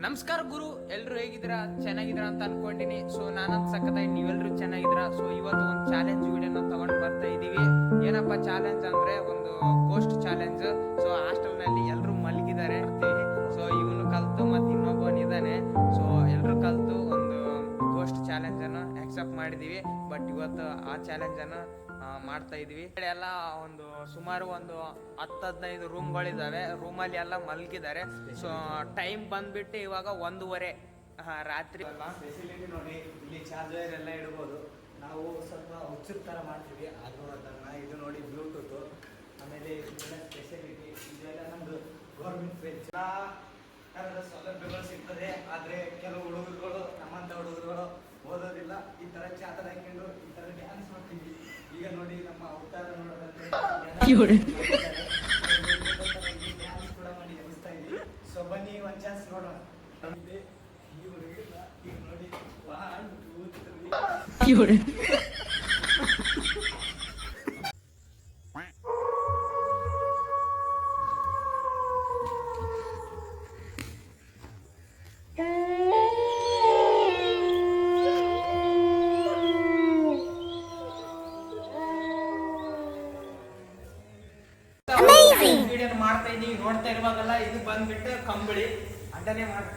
ನಮಸ್ಕಾರ ಗುರು, ಎಲ್ರು ಹೇಗಿದ್ದೀರಾ? ಚೆನ್ನಾಗಿದ್ದೀರಾ ಅಂತ ಅನ್ಕೊಂಡಿನಿ. ಸೊ ನಾನಂತ ಸಕ್ಕತ್ತಾಗಿ ನೀವೆಲ್ಲರೂ ಚೆನ್ನಾಗಿದ್ದೀರಾ? ಸೊ ಇವತ್ತು ಒಂದು ಚಾಲೆಂಜ್ ವಿಡಿಯೋನ ತಗೊಂಡು ಬರ್ತಾ ಇದ್ದೀವಿ. ಏನಪ್ಪ ಚಾಲೆಂಜ್ ಅಂದ್ರೆ ಒಂದು ಕೋಸ್ಟ್ ಚಾಲೆಂಜ್. ಸೊ ಹಾಸ್ಟೆಲ್ನಲ್ಲಿ ಎಲ್ಲರೂ ಮಲಗಿದ್ದಾರೆ. ಸೊ ಇವನು ಕಲ್ತು ಮತ್ತೆ ಇನ್ನೊಬ್ಬನಿದ್ದಾನೆ. ಸೊ ಎಲ್ಲರೂ ಕಲ್ತು ಒಂದು ಕೋಸ್ಟ್ ಚಾಲೆಂಜ್ ಅನ್ನು ಆಕ್ಸೆಪ್ಟ್ ಮಾಡಿದೀವಿ. ಬಟ್ ಇವತ್ತು ಆ ಚಾಲೆಂಜ್ ಅನ್ನು ಮಾಡ್ತಾ ಇದೀವಿ. ಎಲ್ಲ ಒಂದು ಸುಮಾರು ಒಂದು 10-15 ರೂಮ್ಗಳಿದಾವೆ. ರೂಮಲ್ಲಿ ಎಲ್ಲ ಮಲಗಿದ್ದಾರೆ. ಸೊ ಟೈಮ್ ಬಂದ್ಬಿಟ್ಟು ಇವಾಗ 1:15 ರಾತ್ರಿ. ಫೆಸಿಲಿಟಿ ನೋಡಿ, ಇಲ್ಲಿ ಚಾರ್ಜರ್ ಎಲ್ಲ ಇಡ್ಬೋದು. ನಾವು ಸ್ವಲ್ಪ ಹುಚ್ಚದ ಥರ ಮಾಡ್ತೀವಿ ಆದರೂ ಅದನ್ನು. ಇದು ನೋಡಿ ಬ್ಲೂಟೂತು, ಆಮೇಲೆ ಇದೆಲ್ಲ ಸ್ಪೆಷಲಿಟಿ. ಇದೆಲ್ಲ ನಮ್ಮದು ಗೌರ್ಮೆಂಟ್ ಫ್ರಿಡ್ಜ್. ಥರದ ಸೌಲಭ್ಯಗಳು ಸಿಗ್ತದೆ. ಆದರೆ ಕೆಲವು ಹುಡುಗರುಗಳು, ನಮ್ಮಂಥ ಹುಡುಗರುಗಳು ಓದೋದಿಲ್ಲ. ಈ ಥರ ಚಾದರ್ ಹಾಕೊಂಡು ಈ ಥರ ಡ್ಯಾನ್ಸ್ ಮಾಡ್ತೀವಿ. ಈಗ ನೋಡಿ ನಮ್ಮ ಅವತಾರ ನೋಡೋದಂದ್ರೆ ಡ್ಯಾನ್ಸ್ ಕೂಡ ಮಾಡಿ ಎನಿಸ್ತಾ ಇದ್ದೀವಿ. ಸೊ ಬನ್ನಿ ಒಂದು ಚಾನ್ಸ್ ನೋಡೋಣ. ಈ ಹುಡುಗಿಲ್ಲ ಈಗ ನೋಡಿ 1 2 3 ವಿಡಿಯೋ ಮಾಡ್ತಾ ಇದೀವಿ. ನೋಡ್ತಾ ಇರುವಾಗಲ್ಲ ಇದು ಬಂದ್ಬಿಟ್ಟು ಕಂಬಳಿ ಅಡ್ಡನೆ ಮಾಡಿ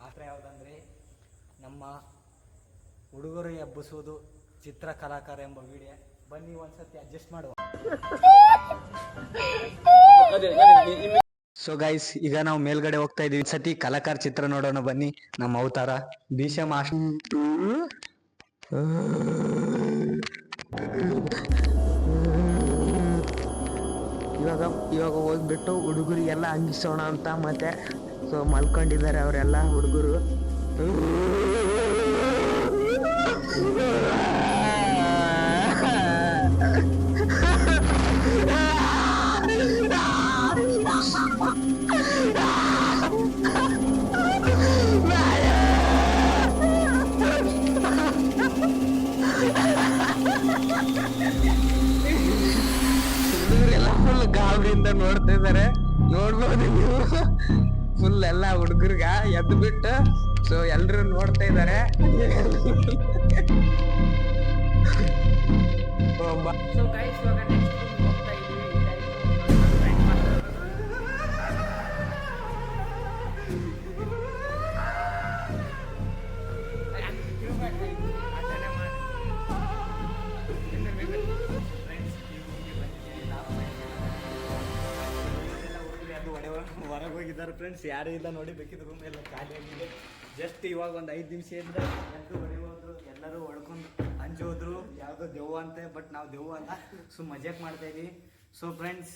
ಪಾತ್ರ ಯಾವುದಂದ್ರೆ ನಮ್ಮ ಹುಡುಗರು ಎಬ್ಬಿಸುವುದು ಚಿತ್ರ ಕಲಾಕಾರ ಎಂಬ ವಿಡಿಯೋ. ಬನ್ನಿ ಒಂದ್ಸತಿ ಅಡ್ಜಸ್ಟ್ ಮಾಡುವ. ಸೊ ಗೈಸ್, ಈಗ ನಾವು ಮೇಲ್ಗಡೆ ಹೋಗ್ತಾ ಇದೀವಿ. ಸತಿ ಕಲಾಕಾರ ಚಿತ್ರ ನೋಡೋಣ ಬನ್ನಿ. ನಮ್ಮ ಅವತಾರ ಭೀಷಮ. ಇವಾಗ ಹೋಗ್ಬಿಟ್ಟು ಹುಡುಗರಿಗೆಲ್ಲ ಅಂಗಿಸೋಣ ಅಂತ. ಮತ್ತೆ ಸೊ ಮಲ್ಕೊಂಡಿದ್ದಾರೆ ಅವರೆಲ್ಲ ಹುಡುಗರು. ಹುಡುಗರೆಲ್ಲ ಫುಲ್ ಗಾಬರಿಯಿಂದ ನೋಡ್ತಾ ಇದಾರೆ. ನೋಡ್ಬೋದು ನೀವು, ಫುಲ್ ಎಲ್ಲ ಹುಡುಗರ್ಗ ಎದ್ದು ಬಿಟ್ಟು ಸೊ ಎಲ್ರು ನೋಡ್ತಾ ಇದಾರೆ. ಸೊ ಗೈಸ್, ಇವಾಗ ನೆಕ್ಸ್ಟ್ ರೂಮ್ ಹೋಗ್ತಾ ಇದೀವಿ. ಹೊರಗೆ ಹೋಗಿದ್ದಾರೆ ಫ್ರೆಂಡ್ಸ್. ಯಾರೂ ಇಲ್ಲ ನೋಡಿ. ಬೇಕಿದ್ದು ರೂಮ್ ಎಲ್ಲ ಖಾಲಿಯಾಗಿದೆ. ಜಸ್ಟ್ ಇವಾಗ ಒಂದು 5 ನಿಮಿಷದಿಂದ ಎದ್ದು ಹೊಡೆಯೋದ್ರು. ಎಲ್ಲರೂ ಹೊಡ್ಕೊಂಡು ಅಂಜೋದ್ರು ಯಾವುದೋ ದೆವ್ವ ಅಂತೆ. ಬಟ್ ನಾವು ದೆವ್ವ ಅಲ್ಲ, ಮಜಾಕ್ ಮಾಡ್ತಾ ಇದೀವಿ. So friends,